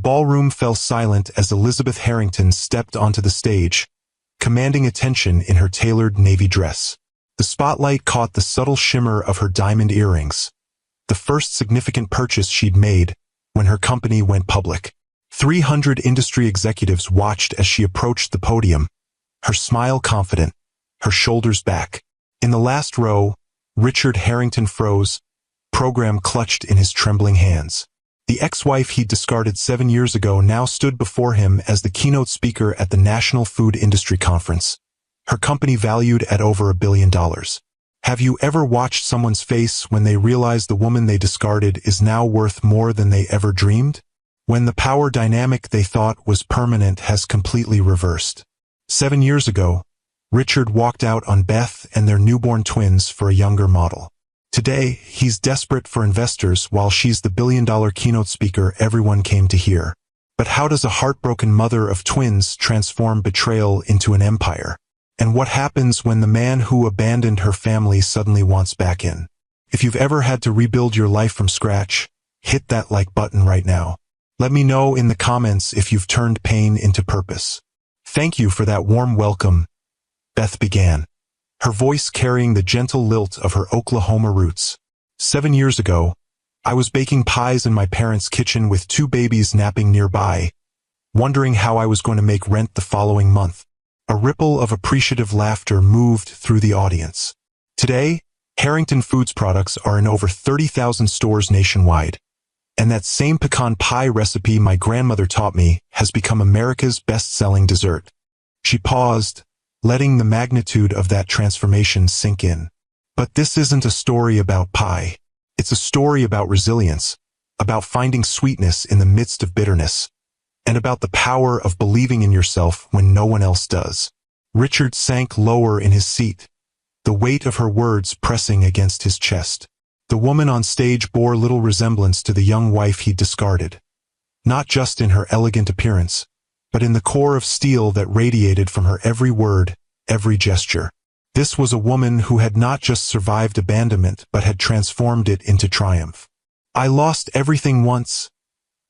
ballroom fell silent as Elizabeth Harrington stepped onto the stage, commanding attention in her tailored navy dress. The spotlight caught the subtle shimmer of her diamond earrings, the first significant purchase she'd made when her company went public. 300 industry executives watched as she approached the podium, her smile confident, her shoulders back. In the last row, Richard Harrington froze, program clutched in his trembling hands. The ex-wife he'd discarded 7 years ago now stood before him as the keynote speaker at the National Food Industry Conference, her company valued at over $1 billion. Have you ever watched someone's face when they realize the woman they discarded is now worth more than they ever dreamed? When the power dynamic they thought was permanent has completely reversed. 7 years ago, Richard walked out on Beth and their newborn twins for a younger model. Today, he's desperate for investors while she's the billion-dollar keynote speaker everyone came to hear. But how does a heartbroken mother of twins transform betrayal into an empire? And what happens when the man who abandoned her family suddenly wants back in? If you've ever had to rebuild your life from scratch, hit that like button right now. Let me know in the comments if you've turned pain into purpose. Thank you for that warm welcome, Beth began, her voice carrying the gentle lilt of her Oklahoma roots. 7 years ago, I was baking pies in my parents' kitchen with 2 babies napping nearby, wondering how I was going to make rent the following month. A ripple of appreciative laughter moved through the audience. Today, Harrington Foods products are in over 30,000 stores nationwide. And that same pecan pie recipe my grandmother taught me has become America's best-selling dessert. She paused, letting the magnitude of that transformation sink in. But this isn't a story about pie. It's a story about resilience, about finding sweetness in the midst of bitterness, and about the power of believing in yourself when no one else does. Richard sank lower in his seat, the weight of her words pressing against his chest. The woman on stage bore little resemblance to the young wife he'd discarded, not just in her elegant appearance, but in the core of steel that radiated from her every word, every gesture. This was a woman who had not just survived abandonment but had transformed it into triumph. I lost everything once,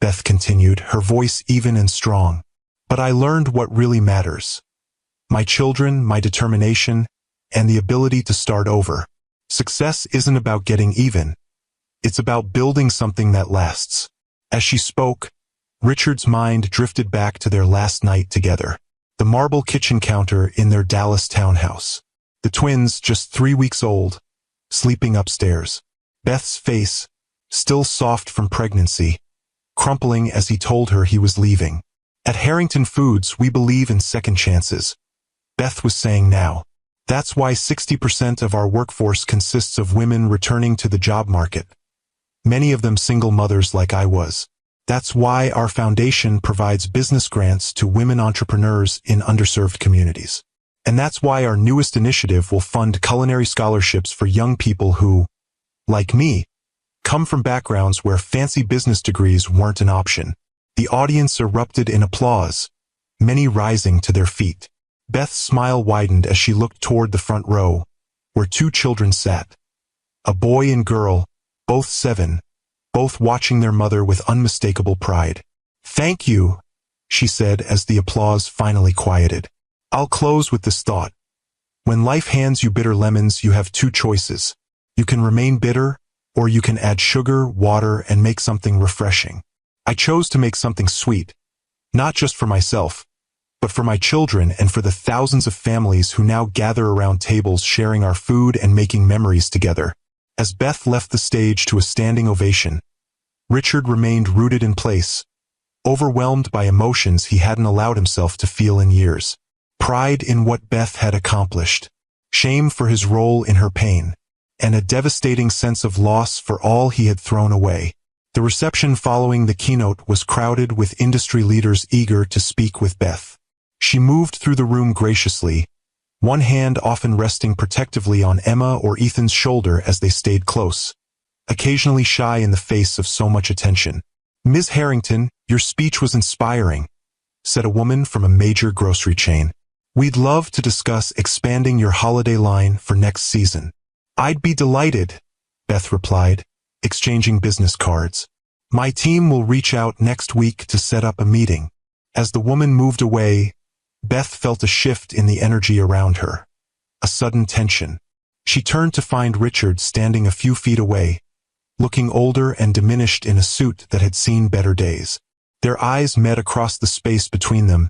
Beth continued, her voice even and strong. But I learned what really matters. My children, my determination, and the ability to start over. Success isn't about getting even. It's about building something that lasts. As she spoke, Richard's mind drifted back to their last night together. The marble kitchen counter in their Dallas townhouse. The twins, just 3 weeks old, sleeping upstairs. Beth's face, still soft from pregnancy, crumpling as he told her he was leaving. At Harrington Foods, we believe in second chances, Beth was saying now. That's why 60% of our workforce consists of women returning to the job market. Many of them single mothers like I was. That's why our foundation provides business grants to women entrepreneurs in underserved communities. And that's why our newest initiative will fund culinary scholarships for young people who, like me, come from backgrounds where fancy business degrees weren't an option. The audience erupted in applause, many rising to their feet. Beth's smile widened as she looked toward the front row, where 2 children sat. A boy and girl, both 7, both watching their mother with unmistakable pride. Thank you, she said as the applause finally quieted. I'll close with this thought. When life hands you bitter lemons, you have 2 choices. You can remain bitter, or you can add sugar, water, and make something refreshing. I chose to make something sweet, not just for myself, but for my children and for the thousands of families who now gather around tables sharing our food and making memories together. As Beth left the stage to a standing ovation, Richard remained rooted in place, overwhelmed by emotions he hadn't allowed himself to feel in years. Pride in what Beth had accomplished, shame for his role in her pain, and a devastating sense of loss for all he had thrown away. The reception following the keynote was crowded with industry leaders eager to speak with Beth. She moved through the room graciously, one hand often resting protectively on Emma or Ethan's shoulder as they stayed close, occasionally shy in the face of so much attention. Ms. Harrington, your speech was inspiring, said a woman from a major grocery chain. We'd love to discuss expanding your holiday line for next season. I'd be delighted, Beth replied, exchanging business cards. My team will reach out next week to set up a meeting. As the woman moved away, Beth felt a shift in the energy around her. A sudden tension. She turned to find Richard standing a few feet away, looking older and diminished in a suit that had seen better days. Their eyes met across the space between them,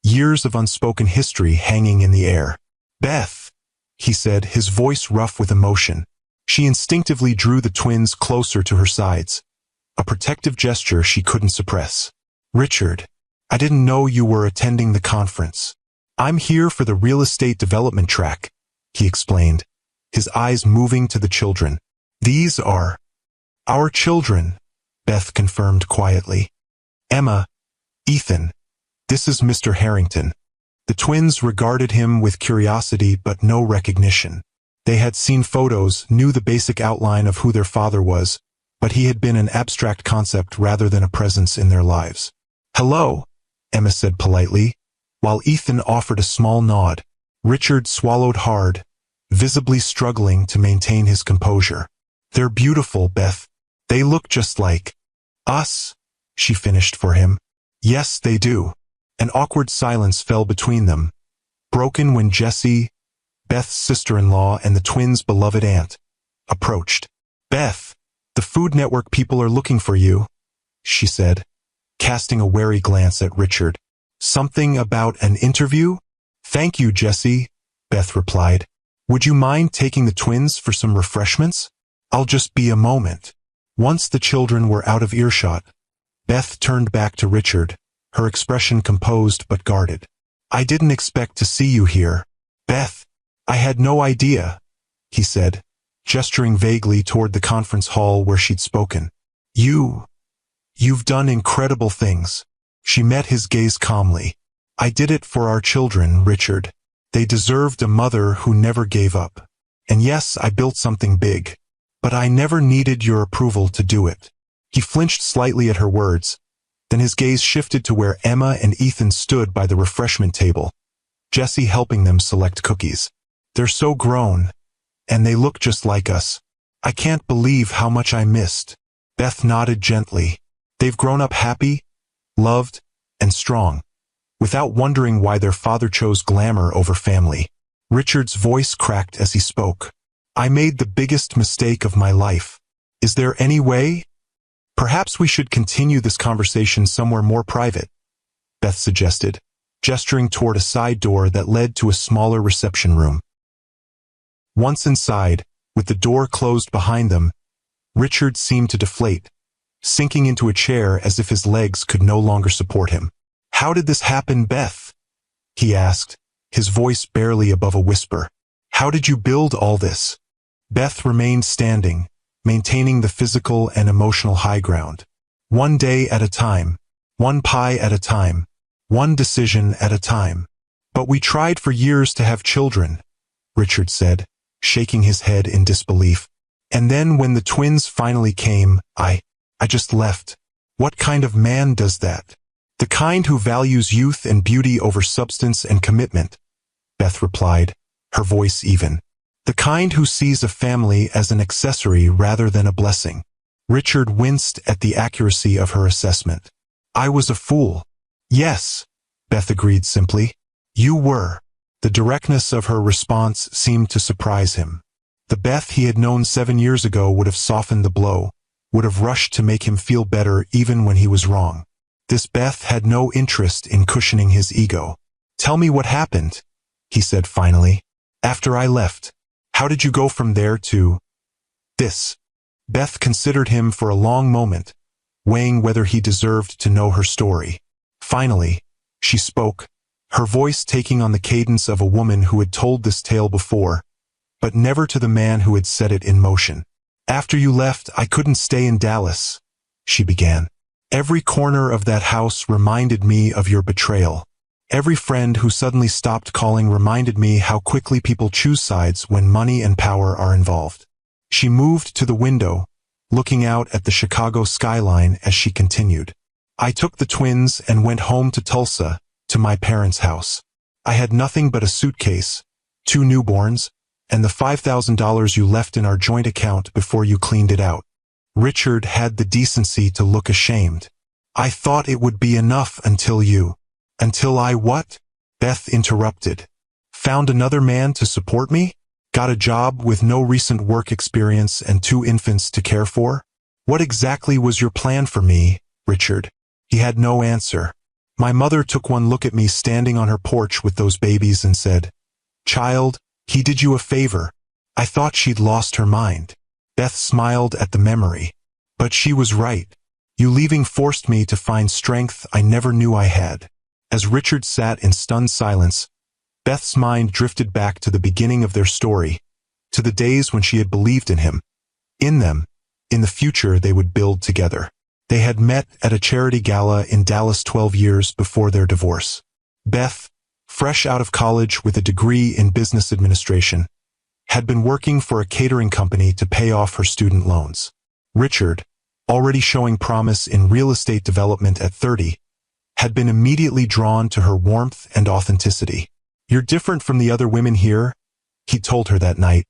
years of unspoken history hanging in the air. "Beth," he said, his voice rough with emotion. She instinctively drew the twins closer to her sides, a protective gesture she couldn't suppress. "Richard, I didn't know you were attending the conference. I'm here for the real estate development track," he explained, his eyes moving to the children. "These are our children," Beth confirmed quietly. "Emma, Ethan, this is Mr. Harrington." The twins regarded him with curiosity but no recognition. They had seen photos, knew the basic outline of who their father was, but he had been an abstract concept rather than a presence in their lives. "Hello," Emma said politely, while Ethan offered a small nod. Richard swallowed hard, visibly struggling to maintain his composure. "They're beautiful, Beth. They look just like us," she finished for him. "Yes, they do." An awkward silence fell between them, broken when Jessie, Beth's sister-in-law and the twins' beloved aunt, approached. "Beth, the Food Network people are looking for you," she said, casting a wary glance at Richard. "Something about an interview?" "Thank you, Jessie," Beth replied. "Would you mind taking the twins for some refreshments? I'll just be a moment." Once the children were out of earshot, Beth turned back to Richard, her expression composed but guarded. "I didn't expect to see you here, Beth. I had no idea," he said, gesturing vaguely toward the conference hall where she'd spoken. You've done incredible things." She met his gaze calmly. "I did it for our children, Richard. They deserved a mother who never gave up. And yes, I built something big. But I never needed your approval to do it." He flinched slightly at her words, then his gaze shifted to where Emma and Ethan stood by the refreshment table, Jessie helping them select cookies. "They're so grown, and they look just like us. I can't believe how much I missed." Beth nodded gently. "They've grown up happy, loved, and strong, without wondering why their father chose glamour over family." Richard's voice cracked as he spoke. "I made the biggest mistake of my life. Is there any way? Perhaps we should continue this conversation somewhere more private," Beth suggested, gesturing toward a side door that led to a smaller reception room. Once inside, with the door closed behind them, Richard seemed to deflate, sinking into a chair as if his legs could no longer support him. "How did this happen, Beth?" he asked, his voice barely above a whisper. "How did you build all this?" Beth remained standing, maintaining the physical and emotional high ground. "One day at a time, one pie at a time, one decision at a time. But we tried for years to have children," Richard said, shaking his head in disbelief. "And then when the twins finally came, I just left." "What kind of man does that?" "The kind who values youth and beauty over substance and commitment," Beth replied, her voice even. "The kind who sees a family as an accessory rather than a blessing." Richard winced at the accuracy of her assessment. "I was a fool." "Yes," Beth agreed simply. "You were." The directness of her response seemed to surprise him. The Beth he had known 7 years ago would have softened the blow, would have rushed to make him feel better even when he was wrong. This Beth had no interest in cushioning his ego. "Tell me what happened," he said finally. "After I left. How did you go from there to this?" Beth considered him for a long moment, weighing whether he deserved to know her story. Finally, she spoke, her voice taking on the cadence of a woman who had told this tale before, but never to the man who had set it in motion. "After you left, I couldn't stay in Dallas," she began. "Every corner of that house reminded me of your betrayal. Every friend who suddenly stopped calling reminded me how quickly people choose sides when money and power are involved." She moved to the window, looking out at the Chicago skyline as she continued. "I took the twins and went home to Tulsa, to my parents' house. I had nothing but a suitcase, 2 newborns, and the $5,000 you left in our joint account before you cleaned it out." Richard had the decency to look ashamed. I thought it would be enough until I what? Beth interrupted. Found another man to support me? Got a job with no recent work experience and 2 infants to care for? What exactly was your plan for me, Richard? He had no answer. My mother took one look at me standing on her porch with those babies and said, "Child, he did you a favor." I thought she'd lost her mind. Beth smiled at the memory. But she was right. You leaving forced me to find strength I never knew I had. As Richard sat in stunned silence, Beth's mind drifted back to the beginning of their story, to the days when she had believed in him. In them, in the future they would build together. They had met at a charity gala in Dallas 12 years before their divorce. Beth, fresh out of college with a degree in business administration, had been working for a catering company to pay off her student loans. Richard, already showing promise in real estate development at 30, had been immediately drawn to her warmth and authenticity. "You're different from the other women here," he told her that night,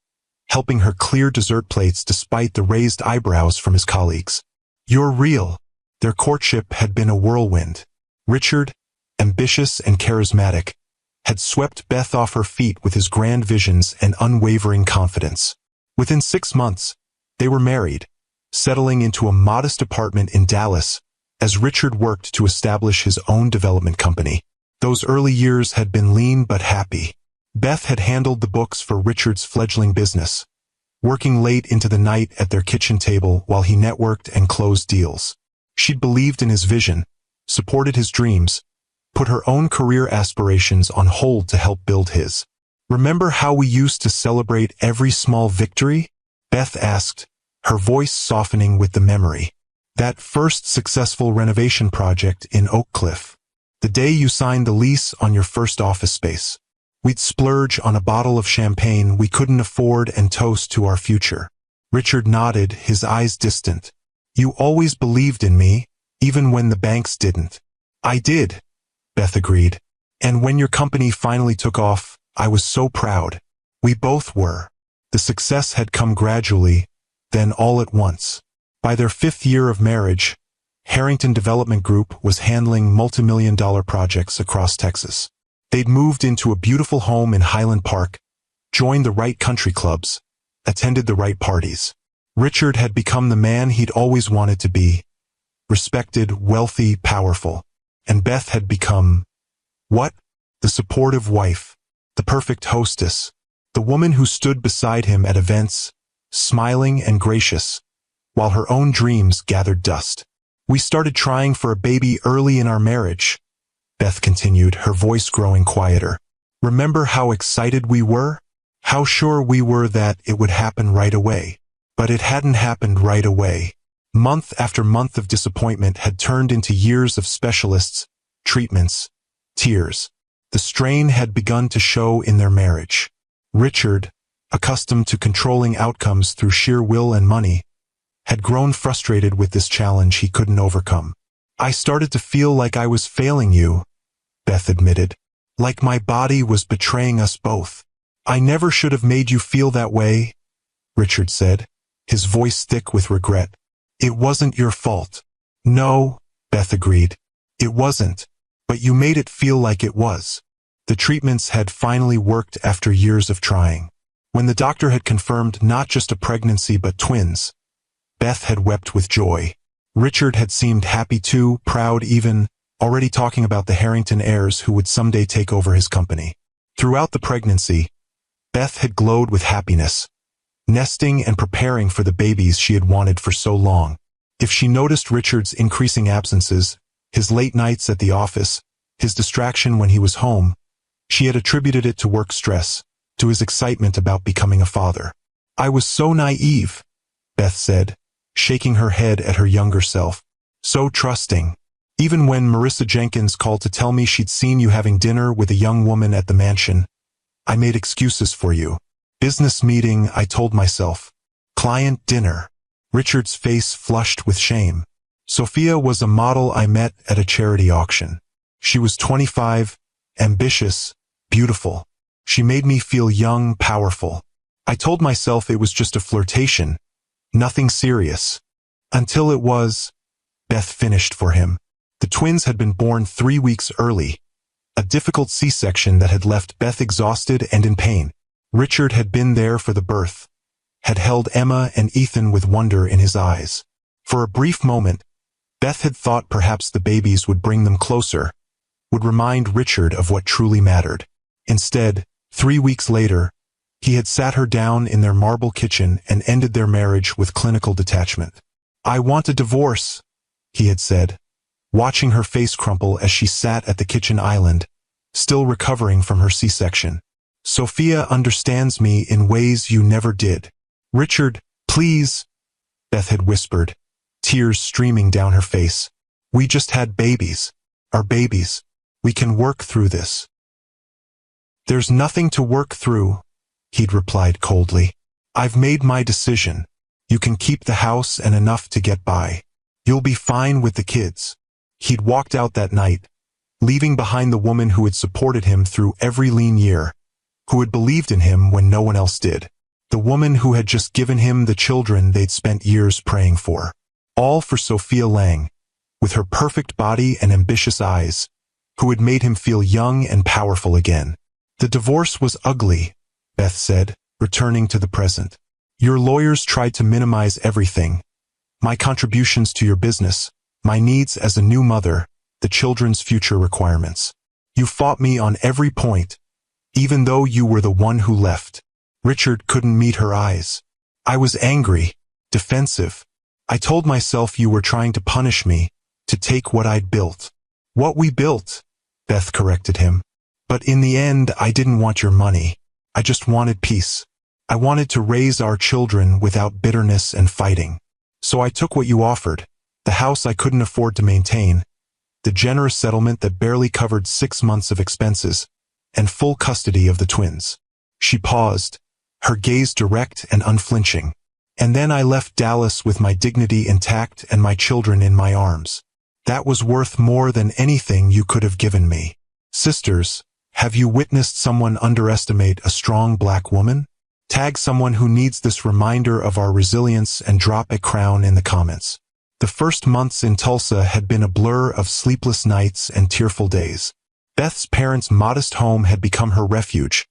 helping her clear dessert plates despite the raised eyebrows from his colleagues. "You're real." Their courtship had been a whirlwind. Richard, ambitious and charismatic, had swept Beth off her feet with his grand visions and unwavering confidence. Within 6 months, they were married, settling into a modest apartment in Dallas as Richard worked to establish his own development company. Those early years had been lean but happy. Beth had handled the books for Richard's fledgling business, working late into the night at their kitchen table while he networked and closed deals. She'd believed in his vision, supported his dreams, put her own career aspirations on hold to help build his. "Remember how we used to celebrate every small victory?" Beth asked, her voice softening with the memory. "That first successful renovation project in Oak Cliff. The day you signed the lease on your first office space. We'd splurge on a bottle of champagne we couldn't afford and toast to our future." Richard nodded, his eyes distant. "You always believed in me, even when the banks didn't." "I did," Beth agreed. "And when your company finally took off, I was so proud." We both were. The success had come gradually, then all at once. By their 5th year of marriage, Harrington Development Group was handling multimillion-dollar projects across Texas. They'd moved into a beautiful home in Highland Park, joined the right country clubs, attended the right parties. Richard had become the man he'd always wanted to be, respected, wealthy, powerful. And Beth had become, what? The supportive wife, the perfect hostess, the woman who stood beside him at events, smiling and gracious, while her own dreams gathered dust. "We started trying for a baby early in our marriage," Beth continued, her voice growing quieter. "Remember how excited we were? How sure we were that it would happen right away. But it hadn't happened right away. Month after month of disappointment had turned into years of specialists, treatments, tears. The strain had begun to show in their marriage. Richard, accustomed to controlling outcomes through sheer will and money, had grown frustrated with this challenge he couldn't overcome. "I started to feel like I was failing you," Beth admitted. "Like my body was betraying us both." "I never should have made you feel that way," Richard said, his voice thick with regret. "It wasn't your fault." "No," Beth agreed. "It wasn't. But you made it feel like it was." The treatments had finally worked after years of trying. When the doctor had confirmed not just a pregnancy but twins, Beth had wept with joy. Richard had seemed happy too, proud even, already talking about the Harrington heirs who would someday take over his company. Throughout the pregnancy, Beth had glowed with happiness, nesting and preparing for the babies she had wanted for so long. If she noticed Richard's increasing absences, his late nights at the office, his distraction when he was home, she had attributed it to work stress, to his excitement about becoming a father. "I was so naive," Beth said, shaking her head at her younger self. "So trusting. Even when Marissa Jenkins called to tell me she'd seen you having dinner with a young woman at the mansion, I made excuses for you. Business meeting, I told myself. Client dinner." Richard's face flushed with shame. "Sophia was a model I met at a charity auction. She was 25, ambitious, beautiful. She made me feel young, powerful. I told myself it was just a flirtation, nothing serious." Until it was, Beth finished for him. The twins had been born 3 weeks early, a difficult C-section that had left Beth exhausted and in pain. Richard had been there for the birth, had held Emma and Ethan with wonder in his eyes. For a brief moment, Beth had thought perhaps the babies would bring them closer, would remind Richard of what truly mattered. Instead, 3 weeks later, he had sat her down in their marble kitchen and ended their marriage with clinical detachment. "I want a divorce," he had said, watching her face crumple as she sat at the kitchen island, still recovering from her C-section. "Sophia understands me in ways you never did." "Richard, please," Beth had whispered, tears streaming down her face. "We just had babies. Our babies. We can work through this." "There's nothing to work through," he'd replied coldly. "I've made my decision. You can keep the house and enough to get by. You'll be fine with the kids." He'd walked out that night, leaving behind the woman who had supported him through every lean year, who had believed in him when no one else did. The woman who had just given him the children they'd spent years praying for. All for Sophia Lang, with her perfect body and ambitious eyes, who had made him feel young and powerful again. "The divorce was ugly," Beth said, returning to the present. "Your lawyers tried to minimize everything. My contributions to your business, my needs as a new mother, the children's future requirements. You fought me on every point, even though you were the one who left." Richard couldn't meet her eyes. "I was angry, defensive. I told myself you were trying to punish me, to take what I'd built." "What we built," Beth corrected him. "But in the end, I didn't want your money. I just wanted peace. I wanted to raise our children without bitterness and fighting. So I took what you offered, the house I couldn't afford to maintain, the generous settlement that barely covered 6 months of expenses, and full custody of the twins." She paused, her gaze direct and unflinching. "And then I left Dallas with my dignity intact and my children in my arms. That was worth more than anything you could have given me." Sisters, have you witnessed someone underestimate a strong black woman? Tag someone who needs this reminder of our resilience and drop a crown in the comments. The first months in Tulsa had been a blur of sleepless nights and tearful days. Beth's parents' modest home had become her refuge,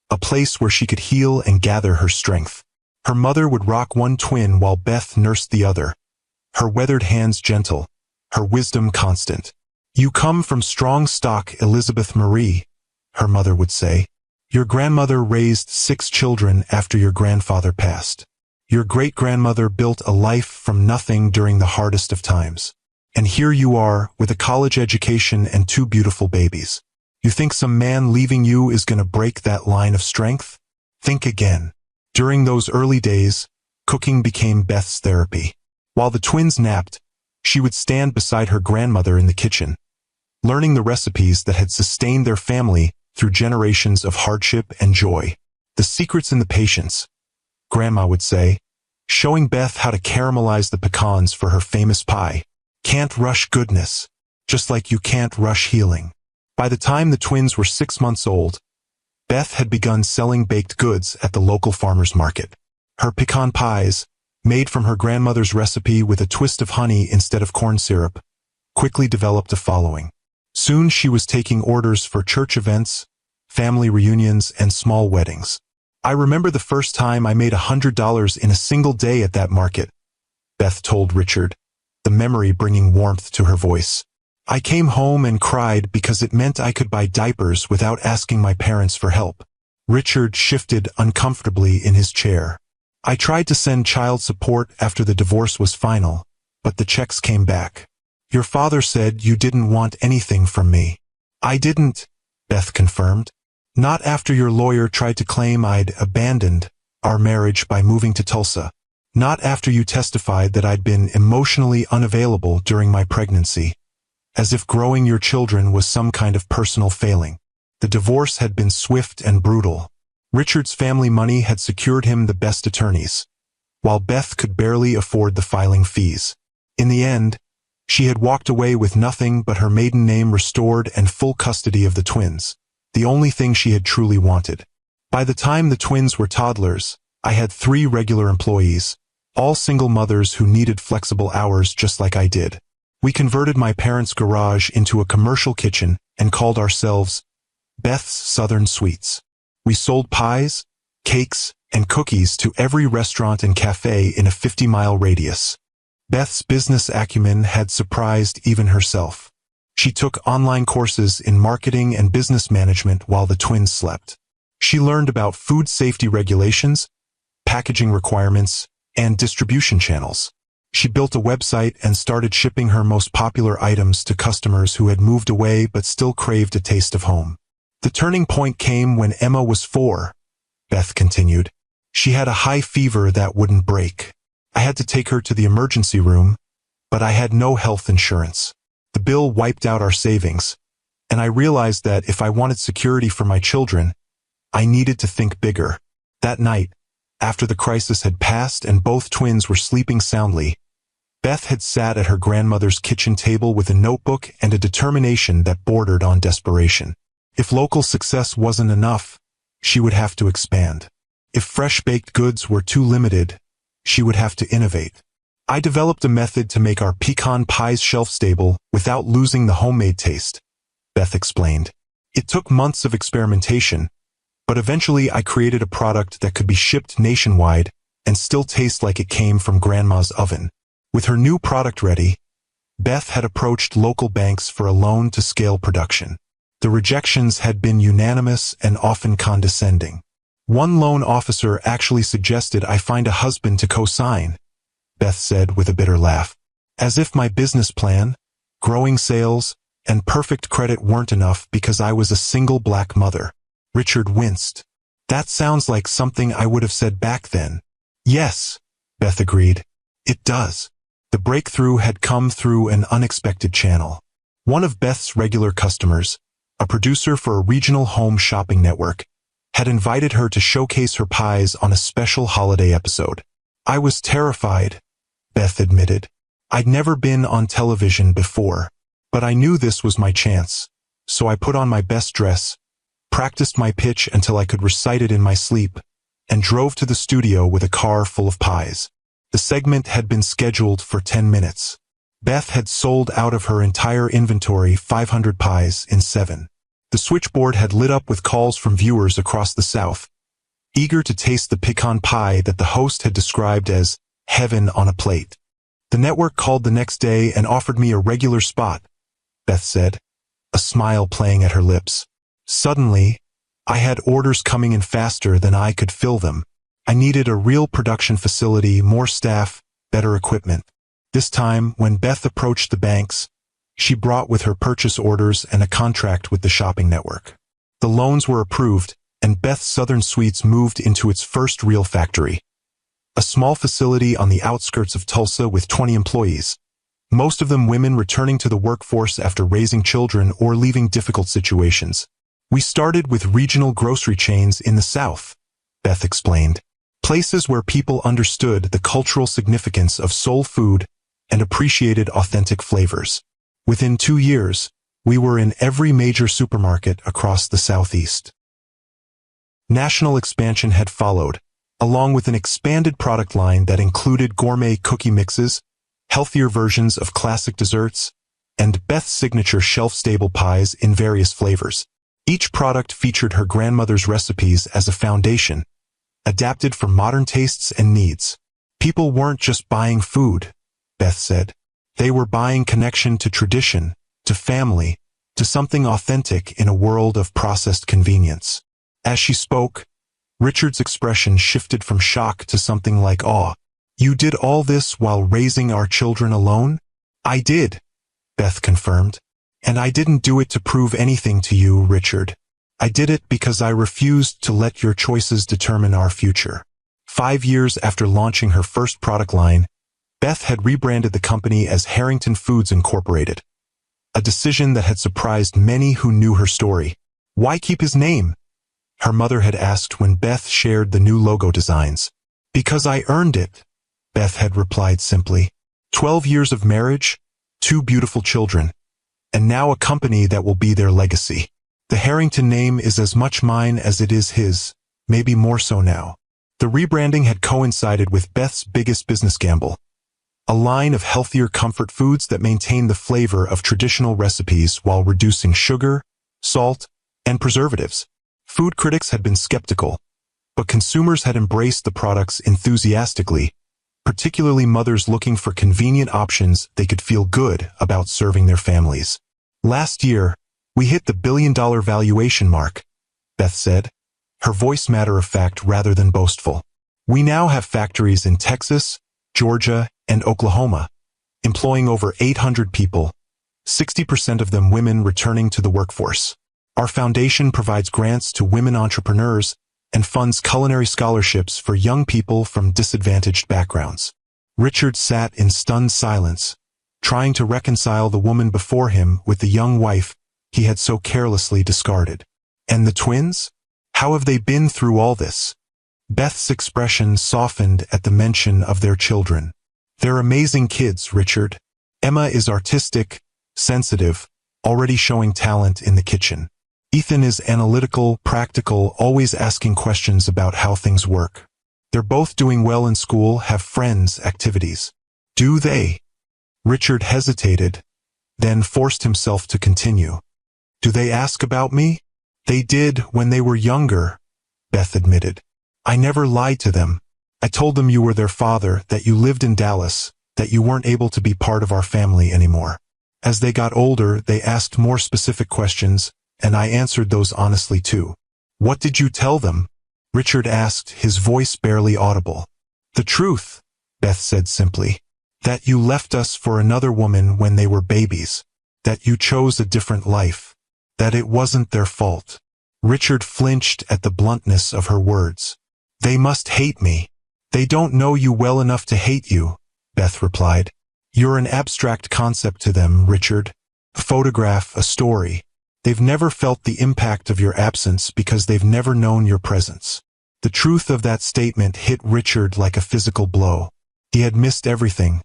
a place where she could heal and gather her strength. Her mother would rock one twin while Beth nursed the other, her weathered hands gentle, her wisdom constant. "You come from strong stock, Elizabeth Marie," her mother would say. "Your grandmother raised 6 children after your grandfather passed. Your great-grandmother built a life from nothing during the hardest of times. And here you are, with a college education and 2 beautiful babies. You think some man leaving you is going to break that line of strength? Think again." During those early days, cooking became Beth's therapy. While the twins napped, she would stand beside her grandmother in the kitchen, learning the recipes that had sustained their family through generations of hardship and joy. "The secret's in the patience," Grandma would say, showing Beth how to caramelize the pecans for her famous pie. "Can't rush goodness, just like you can't rush healing." By the time the twins were 6 months old, Beth had begun selling baked goods at the local farmer's market. Her pecan pies, made from her grandmother's recipe with a twist of honey instead of corn syrup, quickly developed a following. Soon she was taking orders for church events, family reunions, and small weddings. "I remember the first time I made $100 in a single day at that market," Beth told Richard, the memory bringing warmth to her voice. "I came home and cried because it meant I could buy diapers without asking my parents for help." Richard shifted uncomfortably in his chair. "I tried to send child support after the divorce was final, but the checks came back. Your father said you didn't want anything from me." "I didn't," Beth confirmed. "Not after your lawyer tried to claim I'd abandoned our marriage by moving to Tulsa. Not after you testified that I'd been emotionally unavailable during my pregnancy, as if growing your children was some kind of personal failing." The divorce had been swift and brutal. Richard's family money had secured him the best attorneys, while Beth could barely afford the filing fees. In the end, she had walked away with nothing but her maiden name restored and full custody of the twins, the only thing she had truly wanted. By the time the twins were toddlers, I had 3 regular employees, all single mothers who needed flexible hours just like I did. We converted my parents' garage into a commercial kitchen and called ourselves Beth's Southern Sweets. We sold pies, cakes, and cookies to every restaurant and cafe in a 50-mile radius. Beth's business acumen had surprised even herself. She took online courses in marketing and business management while the twins slept. She learned about food safety regulations, packaging requirements, and distribution channels. She built a website and started shipping her most popular items to customers who had moved away but still craved a taste of home. The turning point came when Emma was 4, Beth continued. She had a high fever that wouldn't break. I had to take her to the emergency room, but I had no health insurance. The bill wiped out our savings, and I realized that if I wanted security for my children, I needed to think bigger. That night, after the crisis had passed and both twins were sleeping soundly, Beth had sat at her grandmother's kitchen table with a notebook and a determination that bordered on desperation. If local success wasn't enough, she would have to expand. If fresh baked goods were too limited, she would have to innovate. I developed a method to make our pecan pies shelf-stable without losing the homemade taste, Beth explained. It took months of experimentation, but eventually I created a product that could be shipped nationwide and still taste like it came from Grandma's oven. With her new product ready, Beth had approached local banks for a loan to scale production. The rejections had been unanimous and often condescending. One loan officer actually suggested I find a husband to co-sign, Beth said with a bitter laugh. As if my business plan, growing sales, and perfect credit weren't enough because I was a single black mother. Richard winced. That sounds like something I would have said back then. Yes, Beth agreed. It does. The breakthrough had come through an unexpected channel. One of Beth's regular customers, a producer for a regional home shopping network, had invited her to showcase her pies on a special holiday episode. I was terrified, Beth admitted. I'd never been on television before, but I knew this was my chance, so I put on my best dress, practiced my pitch until I could recite it in my sleep, and drove to the studio with a car full of pies. The segment had been scheduled for 10 minutes. Beth had sold out of her entire inventory 500 pies in 7. The switchboard had lit up with calls from viewers across the South, eager to taste the pecan pie that the host had described as heaven on a plate. The network called the next day and offered me a regular spot, Beth said, a smile playing at her lips. Suddenly, I had orders coming in faster than I could fill them. I needed a real production facility, more staff, better equipment. This time, when Beth approached the banks, she brought with her purchase orders and a contract with the shopping network. The loans were approved, and Beth's Southern Sweets moved into its first real factory, a small facility on the outskirts of Tulsa with 20 employees, most of them women returning to the workforce after raising children or leaving difficult situations. We started with regional grocery chains in the South, Beth explained, places where people understood the cultural significance of soul food and appreciated authentic flavors. Within 2 years, we were in every major supermarket across the Southeast. National expansion had followed, along with an expanded product line that included gourmet cookie mixes, healthier versions of classic desserts, and Beth's signature shelf-stable pies in various flavors. Each product featured her grandmother's recipes as a foundation, adapted for modern tastes and needs. People weren't just buying food, Beth said. They were buying connection to tradition, to family, to something authentic in a world of processed convenience. As she spoke, Richard's expression shifted from shock to something like awe. You did all this while raising our children alone? I did, Beth confirmed. And I didn't do it to prove anything to you, Richard. I did it because I refused to let your choices determine our future. 5 years after launching her first product line, Beth had rebranded the company as Harrington Foods Incorporated, a decision that had surprised many who knew her story. Why keep his name? Her mother had asked when Beth shared the new logo designs. Because I earned it, Beth had replied simply. 12 years of marriage, 2 beautiful children, and now a company that will be their legacy. The Harrington name is as much mine as it is his, maybe more so now. The rebranding had coincided with Beth's biggest business gamble, a line of healthier comfort foods that maintain the flavor of traditional recipes while reducing sugar, salt, and preservatives. Food critics had been skeptical, but consumers had embraced the products enthusiastically, particularly mothers looking for convenient options they could feel good about serving their families. Last year, we hit the billion-dollar valuation mark, Beth said, her voice matter-of-fact rather than boastful. We now have factories in Texas, Georgia, and Oklahoma, employing over 800 people, 60% of them women returning to the workforce. Our foundation provides grants to women entrepreneurs and funds culinary scholarships for young people from disadvantaged backgrounds. Richard sat in stunned silence, trying to reconcile the woman before him with the young wife he had so carelessly discarded. And the twins? How have they been through all this? Beth's expression softened at the mention of their children. They're amazing kids, Richard. Emma is artistic, sensitive, already showing talent in the kitchen. Ethan is analytical, practical, always asking questions about how things work. They're both doing well in school, have friends, activities. Do they? Richard hesitated, then forced himself to continue. Do they ask about me? They did when they were younger, Beth admitted. I never lied to them. I told them you were their father, that you lived in Dallas, that you weren't able to be part of our family anymore. As they got older, they asked more specific questions, and I answered those honestly too. What did you tell them? Richard asked, his voice barely audible. The truth, Beth said simply. That you left us for another woman when they were babies. That you chose a different life. That it wasn't their fault. Richard flinched at the bluntness of her words. They must hate me. They don't know you well enough to hate you, Beth replied. You're an abstract concept to them, Richard. A photograph, a story. They've never felt the impact of your absence because they've never known your presence. The truth of that statement hit Richard like a physical blow. He had missed everything.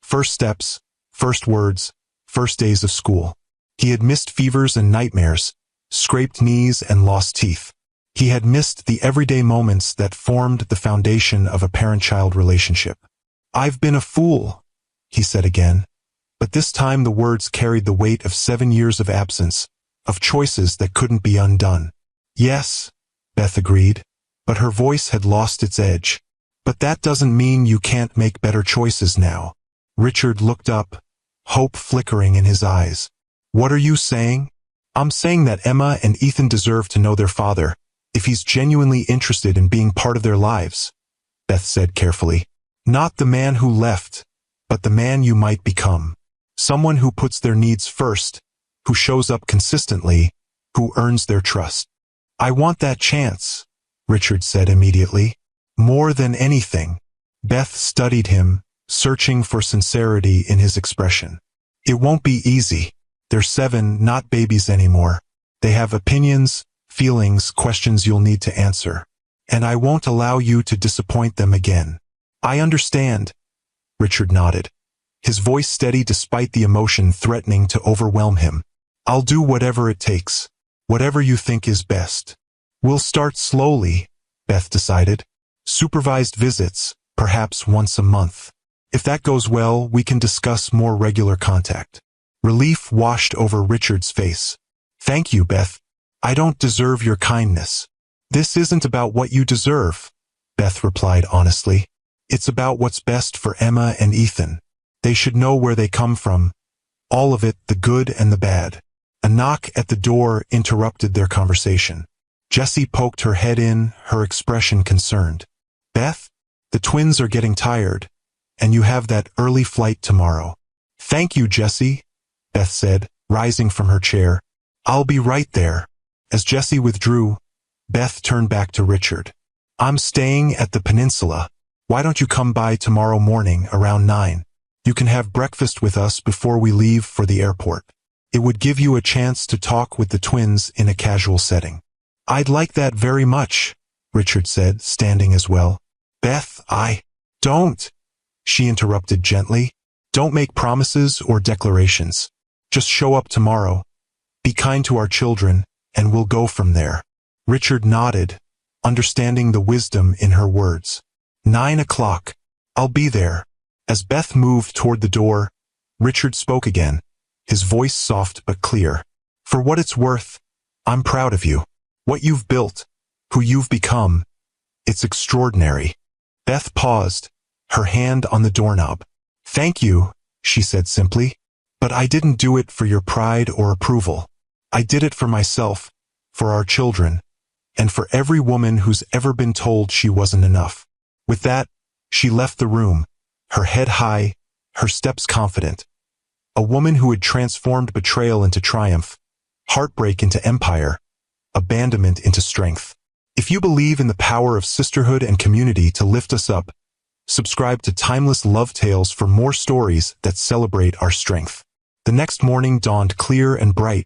First steps, first words, first days of school. He had missed fevers and nightmares, scraped knees and lost teeth. He had missed the everyday moments that formed the foundation of a parent-child relationship. I've been a fool, he said again. But this time the words carried the weight of 7 years of absence, of choices that couldn't be undone. Yes, Beth agreed, but her voice had lost its edge. But that doesn't mean you can't make better choices now. Richard looked up, hope flickering in his eyes. What are you saying? I'm saying that Emma and Ethan deserve to know their father, if he's genuinely interested in being part of their lives, Beth said carefully. Not the man who left, but the man you might become. Someone who puts their needs first, who shows up consistently, who earns their trust. I want that chance, Richard said immediately. More than anything. Beth studied him, searching for sincerity in his expression. It won't be easy. They're 7, not babies anymore. They have opinions, feelings, questions you'll need to answer. And I won't allow you to disappoint them again. I understand. Richard nodded, his voice steady despite the emotion threatening to overwhelm him. I'll do whatever it takes, whatever you think is best. We'll start slowly, Beth decided. Supervised visits, perhaps once a month. If that goes well, we can discuss more regular contact. Relief washed over Richard's face. Thank you, Beth. I don't deserve your kindness. This isn't about what you deserve, Beth replied honestly. It's about what's best for Emma and Ethan. They should know where they come from. All of it, the good and the bad. A knock at the door interrupted their conversation. Jessie poked her head in, her expression concerned. Beth, the twins are getting tired, and you have that early flight tomorrow. Thank you, Jessie, Beth said, rising from her chair. I'll be right there. As Jessie withdrew, Beth turned back to Richard. I'm staying at the Peninsula. Why don't you come by tomorrow morning around 9? You can have breakfast with us before we leave for the airport. It would give you a chance to talk with the twins in a casual setting. I'd like that very much, Richard said, standing as well. Beth, don't, she interrupted gently. Don't make promises or declarations. Just show up tomorrow. Be kind to our children, and we'll go from there. Richard nodded, understanding the wisdom in her words. 9 o'clock. I'll be there. As Beth moved toward the door, Richard spoke again, his voice soft but clear. For what it's worth, I'm proud of you. What you've built, who you've become, it's extraordinary. Beth paused, her hand on the doorknob. Thank you, she said simply. But I didn't do it for your pride or approval. I did it for myself, for our children, and for every woman who's ever been told she wasn't enough. With that, she left the room, her head high, her steps confident. A woman who had transformed betrayal into triumph, heartbreak into empire, abandonment into strength. If you believe in the power of sisterhood and community to lift us up, subscribe to Timeless Love Tales for more stories that celebrate our strength. The next morning dawned clear and bright,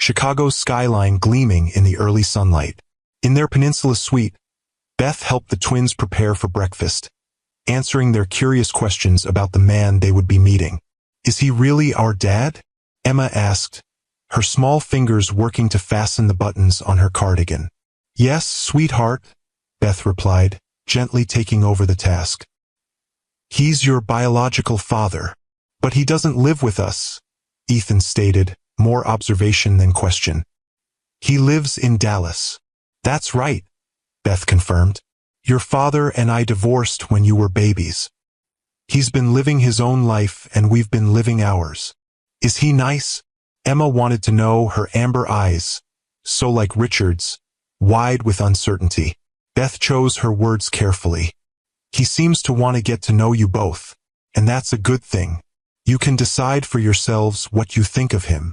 Chicago's skyline gleaming in the early sunlight. In their peninsula suite, Beth helped the twins prepare for breakfast, answering their curious questions about the man they would be meeting. Is he really our dad? Emma asked, her small fingers working to fasten the buttons on her cardigan. Yes, sweetheart, Beth replied, gently taking over the task. He's your biological father, but he doesn't live with us, Ethan stated, more observation than question. He lives in Dallas. That's right, Beth confirmed. Your father and I divorced when you were babies. He's been living his own life and we've been living ours. Is he nice? Emma wanted to know, her amber eyes, so like Richard's, wide with uncertainty. Beth chose her words carefully. He seems to want to get to know you both, and that's a good thing. You can decide for yourselves what you think of him.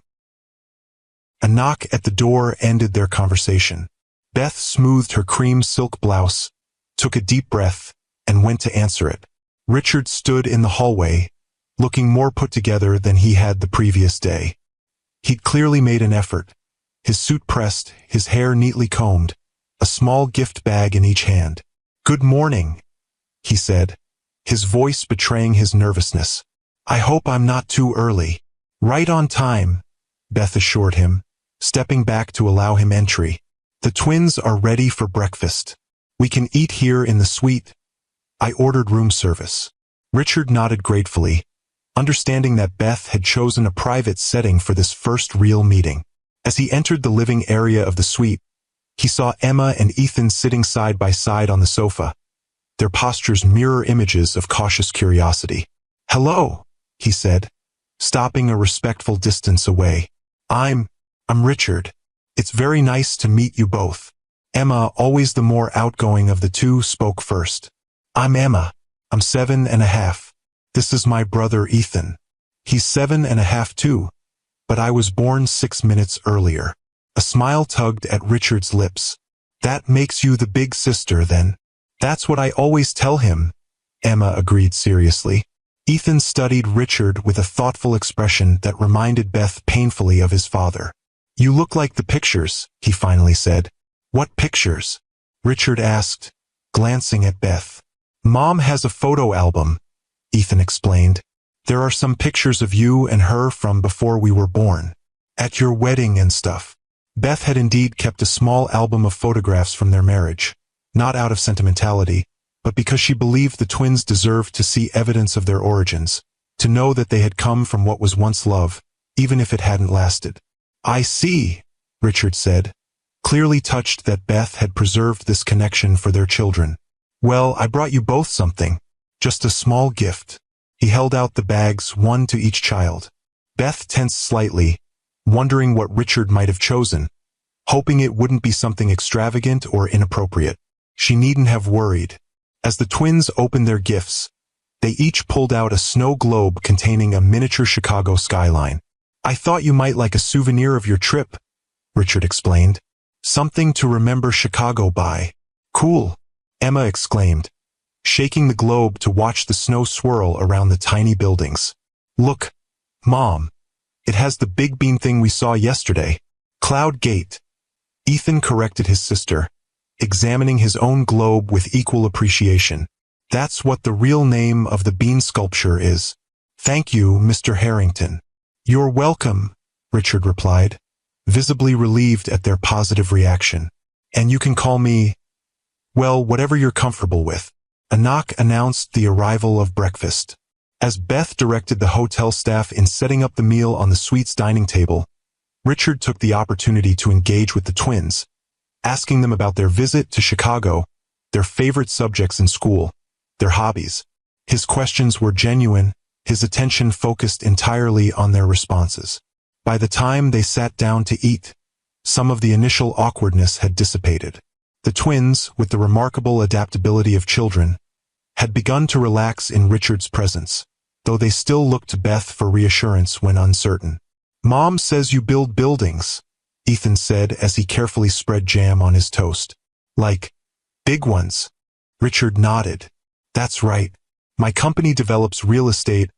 A knock at the door ended their conversation. Beth smoothed her cream silk blouse, took a deep breath, and went to answer it. Richard stood in the hallway, looking more put together than he had the previous day. He'd clearly made an effort, his suit pressed, his hair neatly combed, a small gift bag in each hand. Good morning, he said, his voice betraying his nervousness. I hope I'm not too early. Right on time, Beth assured him, stepping back to allow him entry. The twins are ready for breakfast. We can eat here in the suite. I ordered room service. Richard nodded gratefully, understanding that Beth had chosen a private setting for this first real meeting. As he entered the living area of the suite, he saw Emma and Ethan sitting side by side on the sofa, their postures mirror images of cautious curiosity. Hello, he said, stopping a respectful distance away. I'm Richard. It's very nice to meet you both. Emma, always the more outgoing of the two, spoke first. I'm Emma. I'm 7.5. This is my brother Ethan. He's 7.5 too, but I was born 6 minutes earlier. A smile tugged at Richard's lips. That makes you the big sister then. That's what I always tell him, Emma agreed seriously. Ethan studied Richard with a thoughtful expression that reminded Beth painfully of his father. You look like the pictures, he finally said. What pictures? Richard asked, glancing at Beth. Mom has a photo album, Ethan explained. There are some pictures of you and her from before we were born. At your wedding and stuff. Beth had indeed kept a small album of photographs from their marriage, not out of sentimentality, but because she believed the twins deserved to see evidence of their origins, to know that they had come from what was once love, even if it hadn't lasted. I see, Richard said, clearly touched that Beth had preserved this connection for their children. Well, I brought you both something, just a small gift. He held out the bags, one to each child. Beth tensed slightly, wondering what Richard might have chosen, hoping it wouldn't be something extravagant or inappropriate. She needn't have worried. As the twins opened their gifts, they each pulled out a snow globe containing a miniature Chicago skyline. I thought you might like a souvenir of your trip, Richard explained. Something to remember Chicago by. Cool, Emma exclaimed, shaking the globe to watch the snow swirl around the tiny buildings. Look, Mom, it has the big bean thing we saw yesterday. Cloud Gate. Ethan corrected his sister, examining his own globe with equal appreciation. That's what the real name of the bean sculpture is. Thank you, Mr. Harrington. You're welcome, Richard replied, visibly relieved at their positive reaction. And you can call me Well, whatever you're comfortable with. A knock announced the arrival of breakfast. As Beth directed the hotel staff in setting up the meal on the suite's dining table, Richard took the opportunity to engage with the twins, asking them about their visit to Chicago, their favorite subjects in school, their hobbies. His questions were genuine, his attention focused entirely on their responses. By the time they sat down to eat, some of the initial awkwardness had dissipated. The twins, with the remarkable adaptability of children, had begun to relax in Richard's presence, though they still looked to Beth for reassurance when uncertain. "Mom says you build buildings," Ethan said as he carefully spread jam on his toast. "Like, big ones?" Richard nodded. "That's right. My company develops real estate,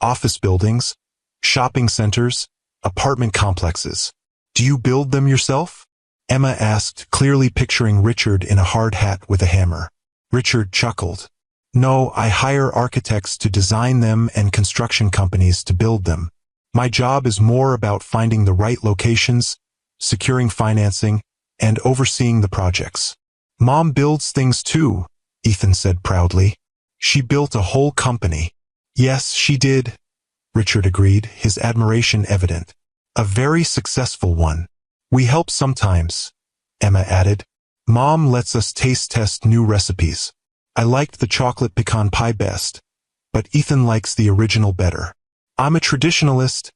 office buildings, shopping centers, apartment complexes. Do you build them yourself?" Emma asked, clearly picturing Richard in a hard hat with a hammer. Richard chuckled. "No, I hire architects to design them and construction companies to build them. My job is more about finding the right locations, securing financing, and overseeing the projects." "Mom builds things too," Ethan said proudly. "She built a whole company." "Yes, she did," Richard agreed, his admiration evident. "A very successful one. We help sometimes," Emma added. "Mom lets us taste test new recipes. I liked the chocolate pecan pie best, but Ethan likes the original better. I'm a traditionalist,"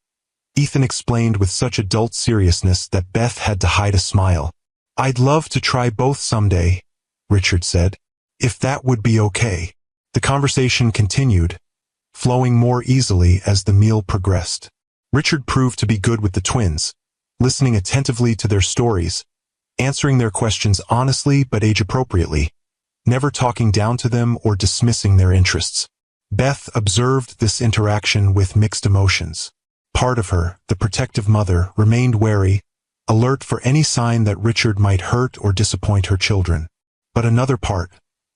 Ethan explained with such adult seriousness that Beth had to hide a smile. "I'd love to try both someday," Richard said. "If that would be okay." The conversation continued, flowing more easily as the meal progressed. Richard proved to be good with the twins, listening attentively to their stories, answering their questions honestly but age-appropriately, never talking down to them or dismissing their interests. Beth observed this interaction with mixed emotions. Part of her, the protective mother, remained wary, alert for any sign that Richard might hurt or disappoint her children. But another part,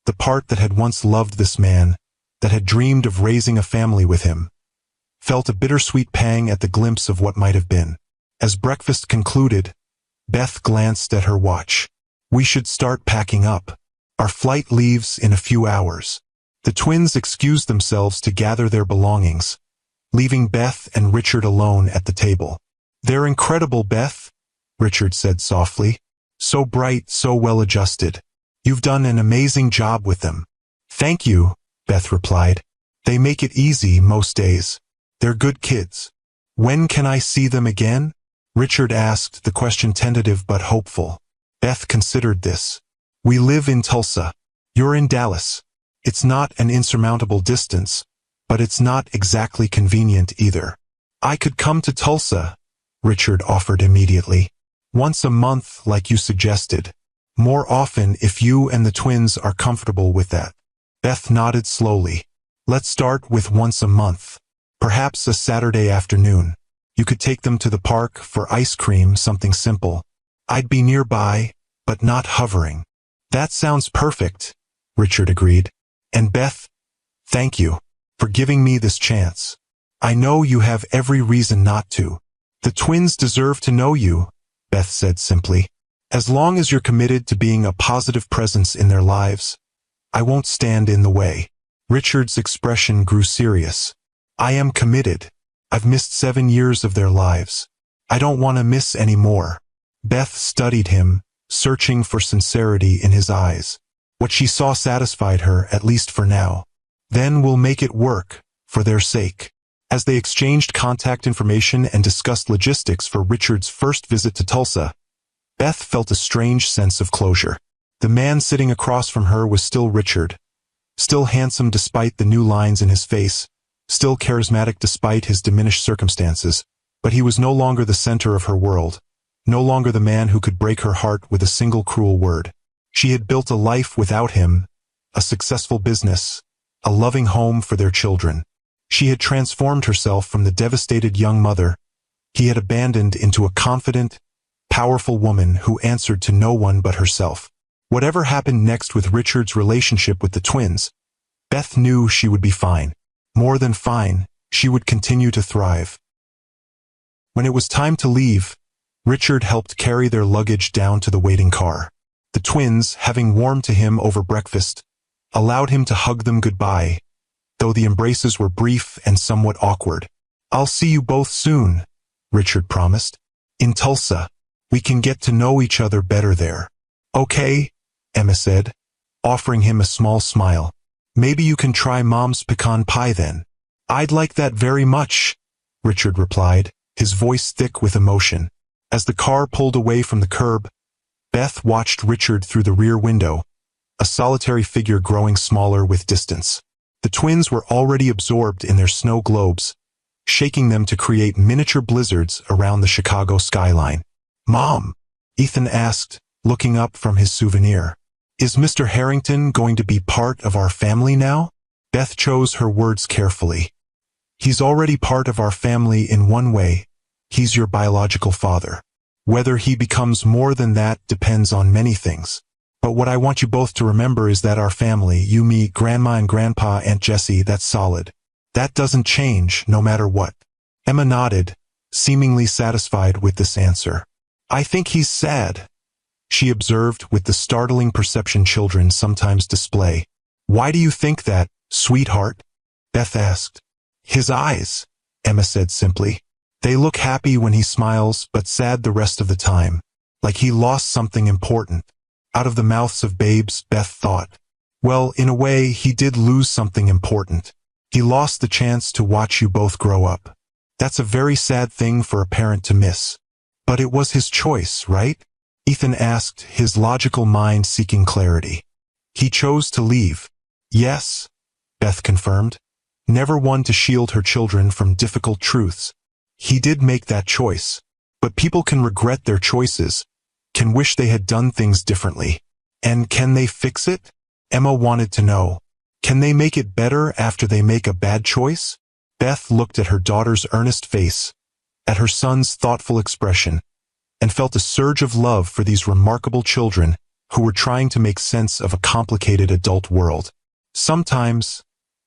the part that had once loved this man, that had dreamed of raising a family with him, felt a bittersweet pang at the glimpse of what might have been. As breakfast concluded, Beth glanced at her watch. "We should start packing up. Our flight leaves in a few hours." The twins excused themselves to gather their belongings, leaving Beth and Richard alone at the table. "They're incredible, Beth," Richard said softly. "So bright, so well-adjusted. You've done an amazing job with them." "Thank you," Beth replied. "They make it easy most days. They're good kids." "When can I see them again?" Richard asked, the question tentative but hopeful. Beth considered this. "We live in Tulsa. You're in Dallas. It's not an insurmountable distance, but it's not exactly convenient either." "I could come to Tulsa," Richard offered immediately. "Once a month, like you suggested. More often if you and the twins are comfortable with that." Beth nodded slowly. "Let's start with once a month. Perhaps a Saturday afternoon. You could take them to the park for ice cream, something simple. I'd be nearby, but not hovering." "That sounds perfect," Richard agreed. "And Beth, thank you for giving me this chance. I know you have every reason not to. The twins deserve to know you," Beth said simply. "As long as you're committed to being a positive presence in their lives, I won't stand in the way." Richard's expression grew serious. "I am committed. I've missed 7 years of their lives. I don't want to miss any more." Beth studied him, searching for sincerity in his eyes. What she saw satisfied her, at least for now. "Then we'll make it work, for their sake." As they exchanged contact information and discussed logistics for Richard's first visit to Tulsa, Beth felt a strange sense of closure. The man sitting across from her was still Richard, still handsome despite the new lines in his face, still charismatic despite his diminished circumstances, but he was no longer the center of her world, no longer the man who could break her heart with a single cruel word. She had built a life without him, a successful business, a loving home for their children. She had transformed herself from the devastated young mother he had abandoned into a confident, powerful woman who answered to no one but herself. Whatever happened next with Richard's relationship with the twins, Beth knew she would be fine. More than fine, she would continue to thrive. When it was time to leave, Richard helped carry their luggage down to the waiting car. The twins, having warmed to him over breakfast, allowed him to hug them goodbye, though the embraces were brief and somewhat awkward. "I'll see you both soon," Richard promised. "In Tulsa. We can get to know each other better there." "Okay," Emma said, offering him a small smile. "Maybe you can try Mom's pecan pie then." "I'd like that very much," Richard replied, his voice thick with emotion. As the car pulled away from the curb, Beth watched Richard through the rear window, a solitary figure growing smaller with distance. The twins were already absorbed in their snow globes, shaking them to create miniature blizzards around the Chicago skyline. "Mom," Ethan asked, looking up from his souvenir, "is Mr. Harrington going to be part of our family now?" Beth chose her words carefully. "He's already part of our family in one way. He's your biological father. Whether he becomes more than that depends on many things. But what I want you both to remember is that our family, you, me, Grandma and Grandpa, Aunt Jessie, that's solid. That doesn't change, no matter what." Emma nodded, seemingly satisfied with this answer. "I think he's sad," she observed with the startling perception children sometimes display. "Why do you think that, sweetheart?" Beth asked. "His eyes," Emma said simply. "They look happy when he smiles, but sad the rest of the time. Like he lost something important." Out of the mouths of babes, Beth thought. Well, in a way, he did lose something important. He lost the chance to watch you both grow up. That's a very sad thing for a parent to miss. But it was his choice, right? Ethan asked, his logical mind seeking clarity. He chose to leave. Yes, Beth confirmed. Never one to shield her children from difficult truths. He did make that choice. But people can regret their choices, can wish they had done things differently. And can they fix it? Emma wanted to know. Can they make it better after they make a bad choice? Beth looked at her daughter's earnest face, at her son's thoughtful expression, and felt a surge of love for these remarkable children who were trying to make sense of a complicated adult world. Sometimes,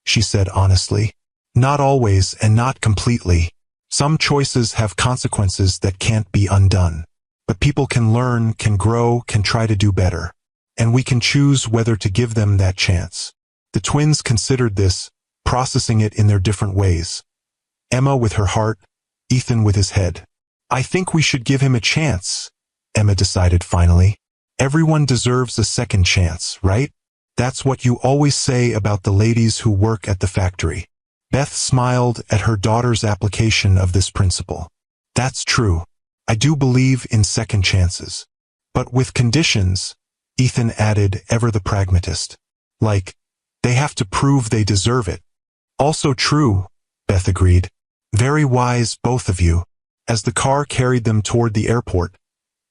she said honestly, not always and not completely. Some choices have consequences that can't be undone. But people can learn, can grow, can try to do better. And we can choose whether to give them that chance. The twins considered this, processing it in their different ways. Emma with her heart, Ethan with his head. I think we should give him a chance, Emma decided finally. Everyone deserves a second chance, right? That's what you always say about the ladies who work at the factory. Beth smiled at her daughter's application of this principle. That's true. I do believe in second chances. But with conditions, Ethan added, ever the pragmatist. Like, they have to prove they deserve it. Also true, Beth agreed. Very wise, both of you. As the car carried them toward the airport,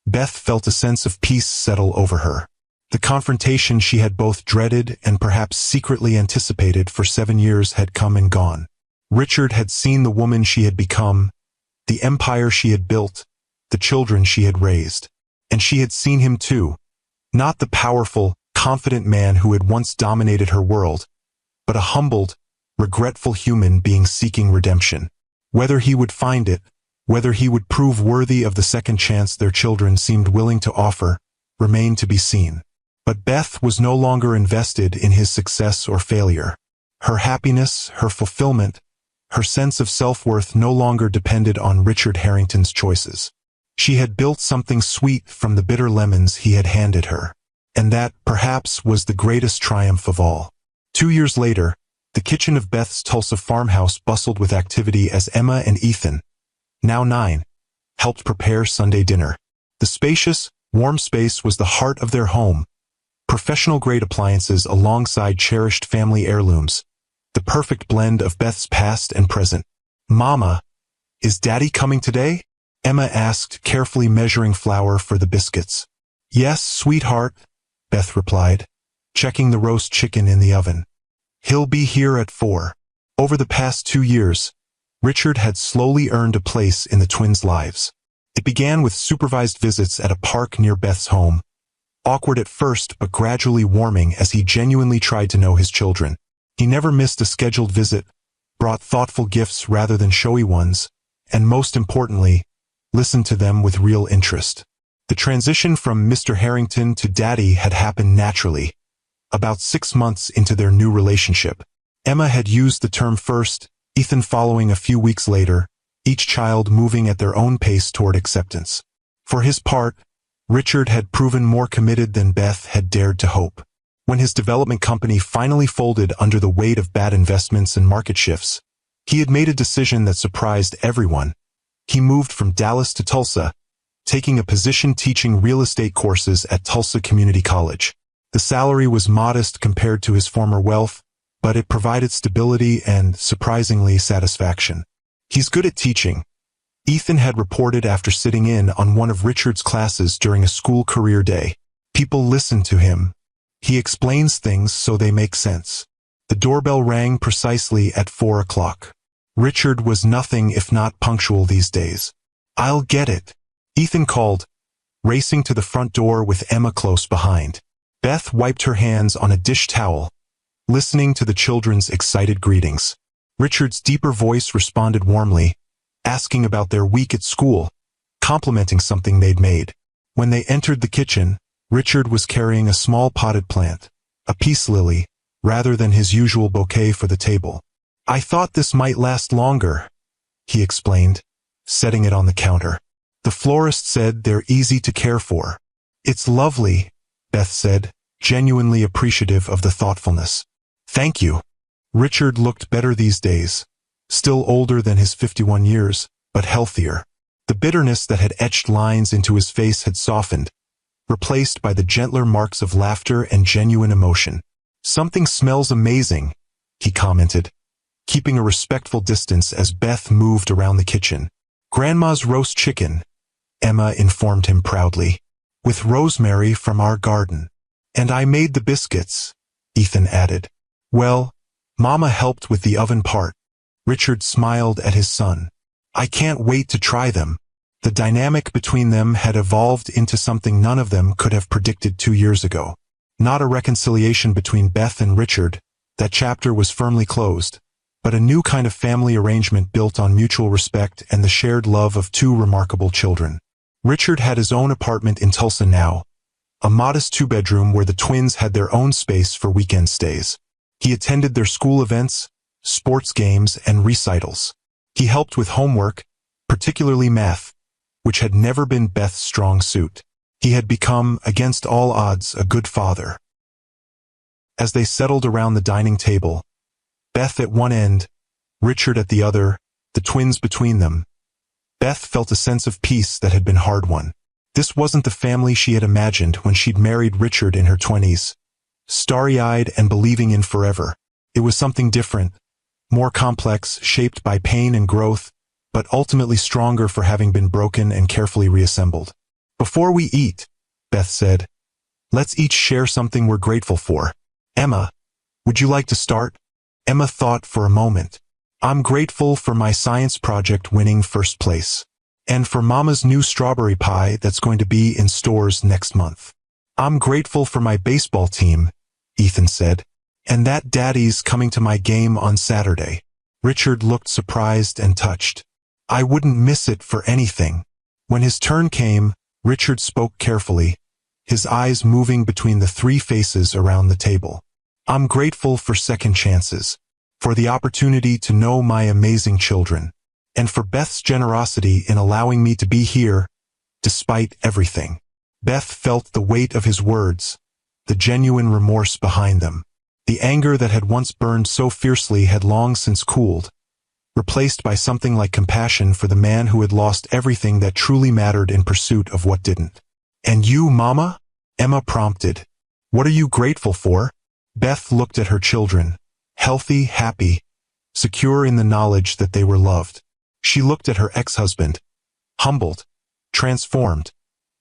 Beth felt a sense of peace settle over her. The confrontation she had both dreaded and perhaps secretly anticipated for 7 years had come and gone. Richard had seen the woman she had become, the empire she had built, the children she had raised. And she had seen him too. Not the powerful, confident man who had once dominated her world, but a humbled, regretful human being seeking redemption. Whether he would find it, whether he would prove worthy of the second chance their children seemed willing to offer, remained to be seen. But Beth was no longer invested in his success or failure. Her happiness, her fulfillment, her sense of self-worth no longer depended on Richard Harrington's choices. She had built something sweet from the bitter lemons he had handed her. And that, perhaps, was the greatest triumph of all. 2 years later, the kitchen of Beth's Tulsa farmhouse bustled with activity as Emma and Ethan, now 9, helped prepare Sunday dinner. The spacious, warm space was the heart of their home. Professional-grade appliances alongside cherished family heirlooms, the perfect blend of Beth's past and present. Mama, is Daddy coming today? Emma asked, carefully measuring flour for the biscuits. Yes, sweetheart, Beth replied, checking the roast chicken in the oven. He'll be here at 4. Over the past 2 years, Richard had slowly earned a place in the twins' lives. It began with supervised visits at a park near Beth's home, awkward at first but gradually warming as he genuinely tried to know his children. He never missed a scheduled visit, brought thoughtful gifts rather than showy ones, and most importantly, listened to them with real interest. The transition from Mr. Harrington to Daddy had happened naturally, about 6 months into their new relationship. Emma had used the term first, Ethan following a few weeks later, each child moving at their own pace toward acceptance. For his part, Richard had proven more committed than Beth had dared to hope. When his development company finally folded under the weight of bad investments and market shifts, he had made a decision that surprised everyone. He moved from Dallas to Tulsa, taking a position teaching real estate courses at Tulsa Community College. The salary was modest compared to his former wealth, but it provided stability and, surprisingly, satisfaction. He's good at teaching, Ethan had reported after sitting in on one of Richard's classes during a school career day. People listen to him. He explains things so they make sense. The doorbell rang precisely at 4 o'clock. Richard was nothing if not punctual these days. "I'll get it," Ethan called, racing to the front door with Emma close behind. Beth wiped her hands on a dish towel, listening to the children's excited greetings. Richard's deeper voice responded warmly, asking about their week at school, complimenting something they'd made. When they entered the kitchen, Richard was carrying a small potted plant, a peace lily, rather than his usual bouquet for the table. "I thought this might last longer," he explained, setting it on the counter. The florist said they're easy to care for. "It's lovely," Beth said, genuinely appreciative of the thoughtfulness. "Thank you." Richard looked better these days, still older than his 51 years, but healthier. The bitterness that had etched lines into his face had softened, replaced by the gentler marks of laughter and genuine emotion. "Something smells amazing," he commented, keeping a respectful distance as Beth moved around the kitchen. "Grandma's roast chicken," Emma informed him proudly, "with rosemary from our garden. And I made the biscuits," Ethan added. "Well, Mama helped with the oven part." Richard smiled at his son. "I can't wait to try them." The dynamic between them had evolved into something none of them could have predicted 2 years ago. Not a reconciliation between Beth and Richard, that chapter was firmly closed, but a new kind of family arrangement built on mutual respect and the shared love of 2 remarkable children. Richard had his own apartment in Tulsa now, a modest 2-bedroom where the twins had their own space for weekend stays. He attended their school events, sports games, and recitals. He helped with homework, particularly math, which had never been Beth's strong suit. He had become, against all odds, a good father. As they settled around the dining table, Beth at one end, Richard at the other, the twins between them, Beth felt a sense of peace that had been hard-won. This wasn't the family she had imagined when she'd married Richard in her 20s, starry-eyed and believing in forever. It was something different, more complex, shaped by pain and growth, but ultimately stronger for having been broken and carefully reassembled. "Before we eat," Beth said, "let's each share something we're grateful for. Emma, would you like to start?" Emma thought for a moment. "I'm grateful for my science project winning first place. And for Mama's new strawberry pie that's going to be in stores next month. I'm grateful for my baseball team," Ethan said, "and that Daddy's coming to my game on Saturday." Richard looked surprised and touched. "I wouldn't miss it for anything." When his turn came, Richard spoke carefully, his eyes moving between the 3 faces around the table. "I'm grateful for second chances, for the opportunity to know my amazing children, and for Beth's generosity in allowing me to be here, despite everything." Beth felt the weight of his words, the genuine remorse behind them. The anger that had once burned so fiercely had long since cooled, replaced by something like compassion for the man who had lost everything that truly mattered in pursuit of what didn't. "And you, Mama?" Emma prompted. "What are you grateful for?" Beth looked at her children, healthy, happy, secure in the knowledge that they were loved. She looked at her ex-husband, humbled, transformed,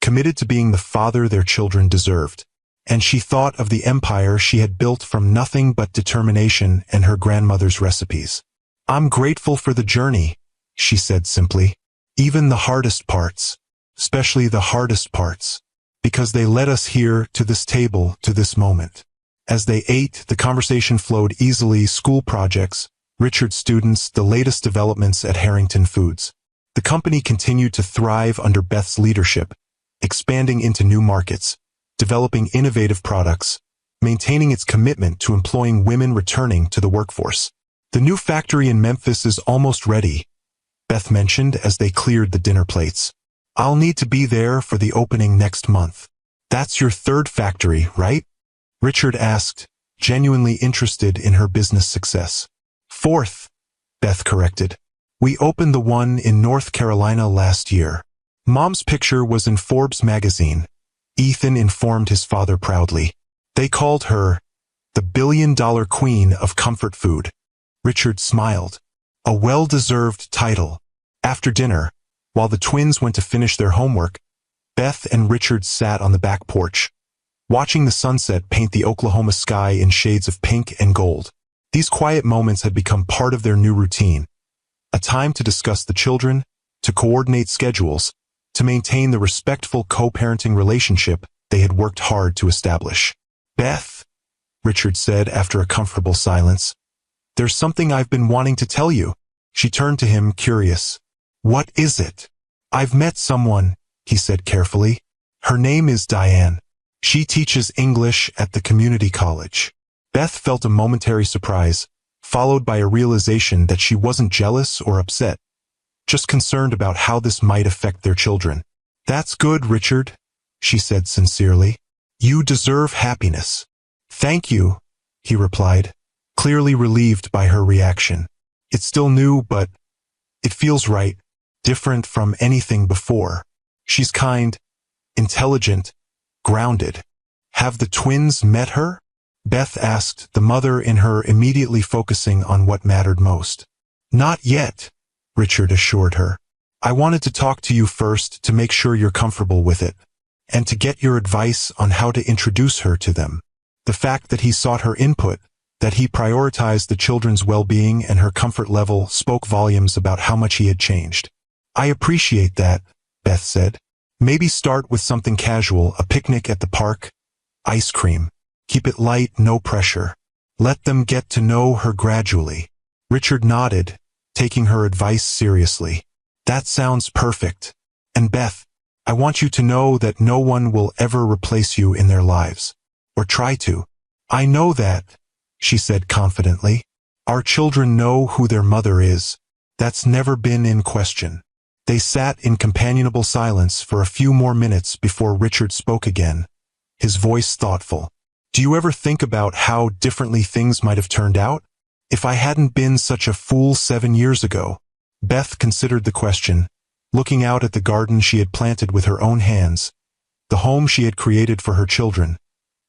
committed to being the father their children deserved. And she thought of the empire she had built from nothing but determination and her grandmother's recipes. "I'm grateful for the journey," she said simply. "Even the hardest parts, especially the hardest parts, because they led us here, to this table, to this moment." As they ate, the conversation flowed easily: school projects, Richard's students, the latest developments at Harrington Foods. The company continued to thrive under Beth's leadership, expanding into new markets, developing innovative products, maintaining its commitment to employing women returning to the workforce. The new factory in Memphis is almost ready, Beth mentioned as they cleared the dinner plates. I'll need to be there for the opening next month. That's your third factory, right? Richard asked, genuinely interested in her business success. Fourth, Beth corrected. We opened the one in North Carolina last year. Mom's picture was in Forbes magazine, Ethan informed his father proudly. They called her the billion-dollar queen of comfort food. Richard smiled. A well-deserved title. After dinner, while the twins went to finish their homework, Beth and Richard sat on the back porch, watching the sunset paint the Oklahoma sky in shades of pink and gold. These quiet moments had become part of their new routine, a time to discuss the children, to coordinate schedules, to maintain the respectful co-parenting relationship they had worked hard to establish. Beth, Richard said after a comfortable silence, there's something I've been wanting to tell you. She turned to him, curious. What is it? I've met someone, he said carefully. Her name is Diane. She teaches English at the community college. Beth felt a momentary surprise, followed by a realization that she wasn't jealous or upset, just concerned about how this might affect their children. That's good, Richard, she said sincerely. You deserve happiness. Thank you, he replied, clearly relieved by her reaction. It's still new, but it feels right, different from anything before. She's kind, intelligent, grounded. Have the twins met her? Beth asked, the mother in her immediately focusing on what mattered most. Not yet, Richard assured her. I wanted to talk to you first to make sure you're comfortable with it, and to get your advice on how to introduce her to them. The fact that he sought her input, that he prioritized the children's well-being and her comfort level spoke volumes about how much he had changed. I appreciate that, Beth said. Maybe start with something casual, a picnic at the park, ice cream. Keep it light, no pressure. Let them get to know her gradually. Richard nodded, taking her advice seriously. That sounds perfect. And Beth, I want you to know that no one will ever replace you in their lives. Or try to. I know that, she said confidently. Our children know who their mother is. That's never been in question. They sat in companionable silence for a few more minutes before Richard spoke again, his voice thoughtful. Do you ever think about how differently things might have turned out? If I hadn't been such a fool 7 years ago? Beth considered the question, looking out at the garden she had planted with her own hands, the home she had created for her children,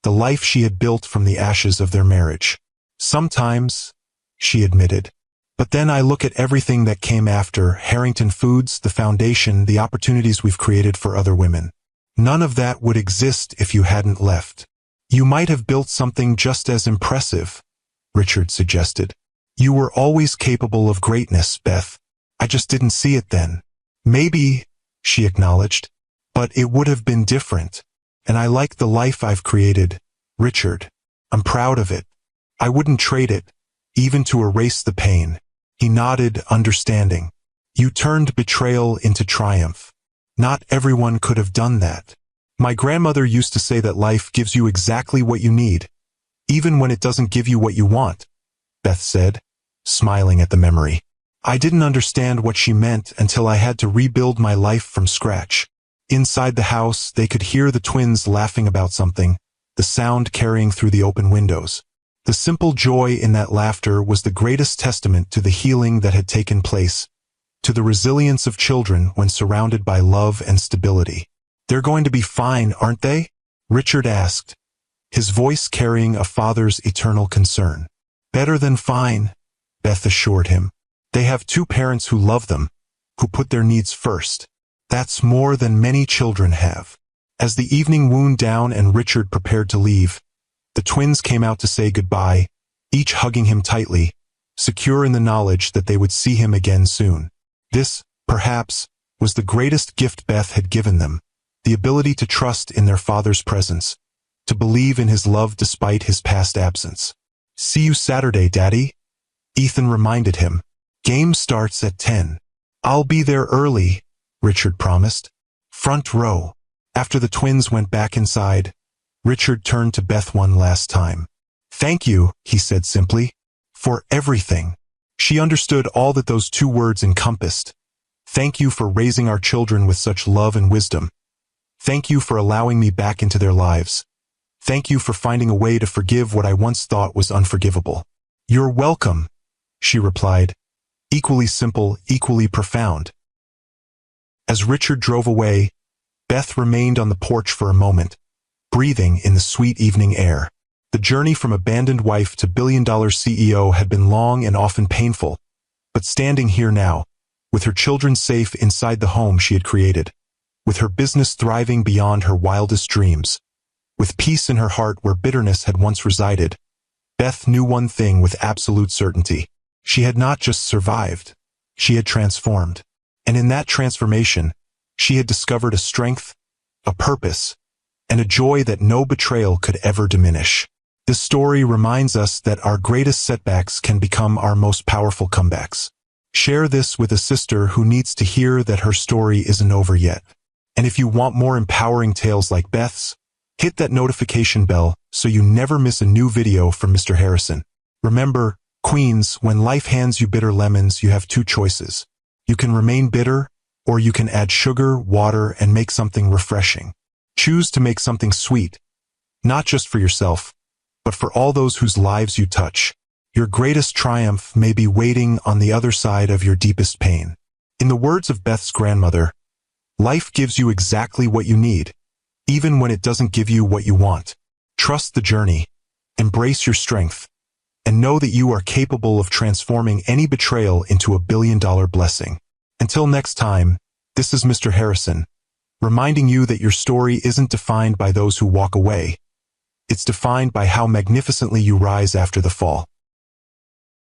the life she had built from the ashes of their marriage. Sometimes, she admitted. But then I look at everything that came after, Harrington Foods, the foundation, the opportunities we've created for other women. None of that would exist if you hadn't left. You might have built something just as impressive, Richard suggested. You were always capable of greatness, Beth. I just didn't see it then. Maybe, she acknowledged, but it would have been different. And I like the life I've created, Richard. I'm proud of it. I wouldn't trade it, even to erase the pain. He nodded, understanding. You turned betrayal into triumph. Not everyone could have done that. My grandmother used to say that life gives you exactly what you need, even when it doesn't give you what you want, Beth said, smiling at the memory. I didn't understand what she meant until I had to rebuild my life from scratch. Inside the house, they could hear the twins laughing about something, the sound carrying through the open windows. The simple joy in that laughter was the greatest testament to the healing that had taken place, to the resilience of children when surrounded by love and stability. They're going to be fine, aren't they? Richard asked, his voice carrying a father's eternal concern. Better than fine, Beth assured him. They have 2 parents who love them, who put their needs first. That's more than many children have. As the evening wound down and Richard prepared to leave, the twins came out to say goodbye, each hugging him tightly, secure in the knowledge that they would see him again soon. This, perhaps, was the greatest gift Beth had given them, the ability to trust in their father's presence, to believe in his love despite his past absence. See you Saturday, Daddy, Ethan reminded him. Game starts at 10. I'll be there early, Richard promised. Front row. After the twins went back inside, Richard turned to Beth one last time. "Thank you," he said simply, "for everything." She understood all that those two words encompassed. Thank you for raising our children with such love and wisdom. Thank you for allowing me back into their lives. Thank you for finding a way to forgive what I once thought was unforgivable. "You're welcome," she replied, equally simple, equally profound. As Richard drove away, Beth remained on the porch for a moment, breathing in the sweet evening air. The journey from abandoned wife to billion-dollar CEO had been long and often painful, but standing here now, with her children safe inside the home she had created, with her business thriving beyond her wildest dreams, with peace in her heart where bitterness had once resided, Beth knew one thing with absolute certainty. She had not just survived, she had transformed. And in that transformation, she had discovered a strength, a purpose, and a joy that no betrayal could ever diminish. This story reminds us that our greatest setbacks can become our most powerful comebacks. Share this with a sister who needs to hear that her story isn't over yet. And if you want more empowering tales like Beth's, hit that notification bell so you never miss a new video from Mr. Harrison. Remember, Queens, when life hands you bitter lemons, you have two choices. You can remain bitter, or you can add sugar, water, and make something refreshing. Choose to make something sweet, not just for yourself, but for all those whose lives you touch. Your greatest triumph may be waiting on the other side of your deepest pain. In the words of Beth's grandmother, life gives you exactly what you need, even when it doesn't give you what you want. Trust the journey, embrace your strength, and know that you are capable of transforming any betrayal into a billion-dollar blessing. Until next time, this is Mr. Harrison, reminding you that your story isn't defined by those who walk away. It's defined by how magnificently you rise after the fall.